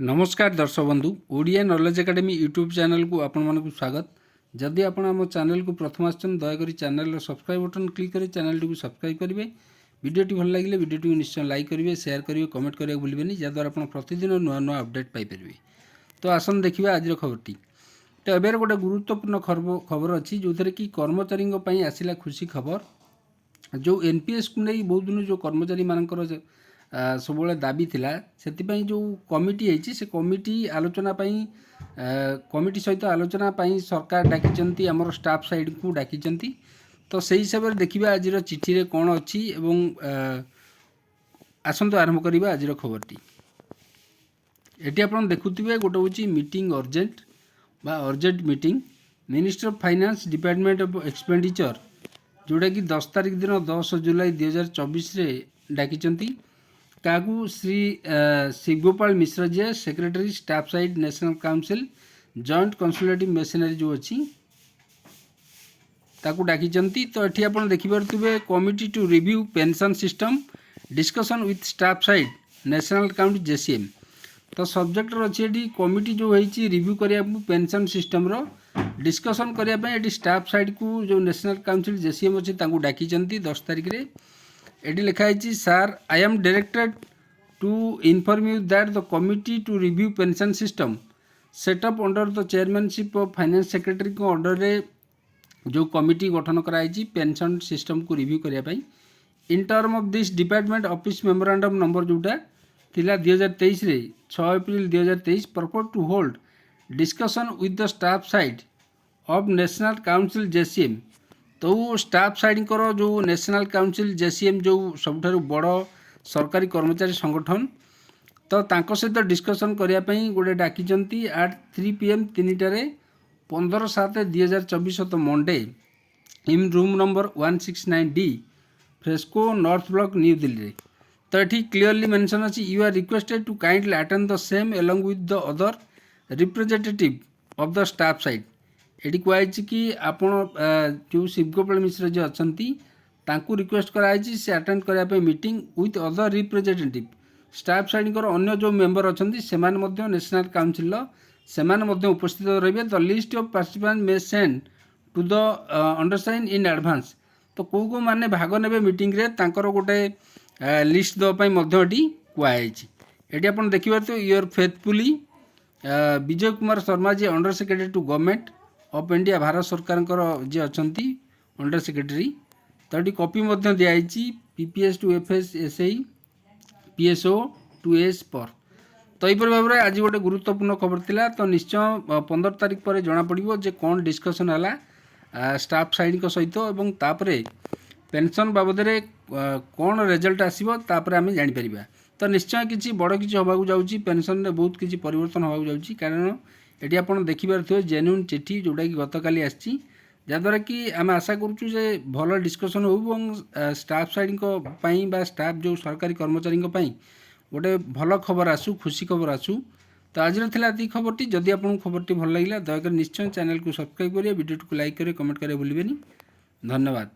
नमस्कार दर्शक बंधु Odia knowledge academy YouTube channel को आपण मानक स्वागत। जदि आपण आम चैनल को प्रथम आछन दयाकोरी चैनल सब्सक्राइब बटन क्लिक करी चैनल को सब्सक्राइब करेंगे। वीडियोटी भल लगे वीडियो निश्चय लाइक करेंगे, शेयर करेंगे, कमेंट करेंगे भूलें जहाँद्वारा आप प्रतिदिन नुआ नुआ अपडेट पाइपर। तो आसन देखा आज खबरटी। तो एबार गोटे गुरुत्वपूर्ण खबर अच्छी जो थे कि कर्मचारी आसला खुशी खबर। जो एनपीएस को नहीं बहुत दिन जो कर्मचारी मानकर सब दाबी थिला से जो कमिटी है से कमिटी आलोचना कमिटी सहित आलोचना सरकार डाकी आमर स्टाफ साइड को डाकी। तो से हिसाब से देखा आज चिठी रे कौन अच्छी आसतु आरंभ करवा आज खबरटी। ये आप देखुवे गोटे हूँ मीटिंग अर्जेंट बा urgent meeting minister of finance department of expenditure जोटा कि 10 तारिख दिन 10 जुलाई 2024 डाकी क्या Shri Shivgopal Mishra ji secretary staff side national council joint consultative machinery जो अच्छी ताकू डाकी। तो ये आप देखिपे committee to review pension system discussion with staff side national council JCM. तो सब्जेक्ट अच्छी कमिटी जो है रिव्यू करने पेंशन सिस्टम रो डिस्कसन करने स्टाफ साइड को जो नेशनल काउंसिल जेसीएम अच्छी डाकी 10 तारिख रे। एटी लिखाई सार I am directed to inform you that the committee to review pension system setup under the chairmanship of finance secretary को अंडर रे जो कमिटी गठन कराई पेंशन सिस्टम को रिव्यू करने in term of this department office memorandum number जोटा थिला 2023 रे 6 April 2023 purpose to hold discussion with the staff side of national council JCM. तो स्टाफ साइड कर जो नेशनल काउंसिल जेसीएम जो सब बड़ सरकारी कर्मचारी संगठन तो तांको सहित डिस्कसन करने गोटे डाकी एट 3 PM 3टारे 15/7/2024 तो Monday in room number 169D Fresco North Block New Delhi. तो ये क्लीयरली मेंशन अच्छी you are requested to kindly attend the same along with the other representative of the staff side. ये कहुई कि आपण जो शिवगोपाल मिश्र जी अच्छा रिक्वेस्ट कराई से अटेंड करने meeting with other representative staff side अन्य जो मेंबर अच्छा से नेशनल काउंसिल से उपस्थित रही। The list of participant may send to the undersign in advance. तो कौ मैंने भाग ने मीटिंग रे तांकर गोटे लिस्ट देवाई कहुई। ये आप देखिए तो yours faithfully Vijay Kumar Sharma ji under secretary to government of India Bharat सरकार जी अच्छा अंडर सेक्रेटरी। तो ये कॉपी दिखाई PPS to FS SI PSO to S पर। तो यहीपर भाव में आज गोटे गुरुत्वपूर्ण खबर थिला। तो निश्चय 15 तारिख पर जना पड़ो जे कौन डिस्कसन है स्टाफ साइड सहित और तापर पेंशन बाबद कौन रिजल्ट आसो आम जापर। तो निश्चय किसी बड़ किसी होगा जाऊँगी पेंशन में बहुत किसी परिवर्तन होगा जाऊँगी कारण ये आप देखिपे जेन्युइन चिठी जोटा कि गतकाली आसी जहाँद्वारा कि आम आशा करुँ भल डिस्कसन हो स्टाफ साइड स्टाफ जो सरकारी कर्मचारी गोटे भल खबर आसू खुशी खबर आसू। तो आज थी खबरटी। जदि आपको खबरटी भल लगे दयाकोरी निश्चय चैनल को सब्सक्राइब करेंगे, वीडियो को लाइक करेंगे, कमेंट करेंगे भूलें। धन्यवाद।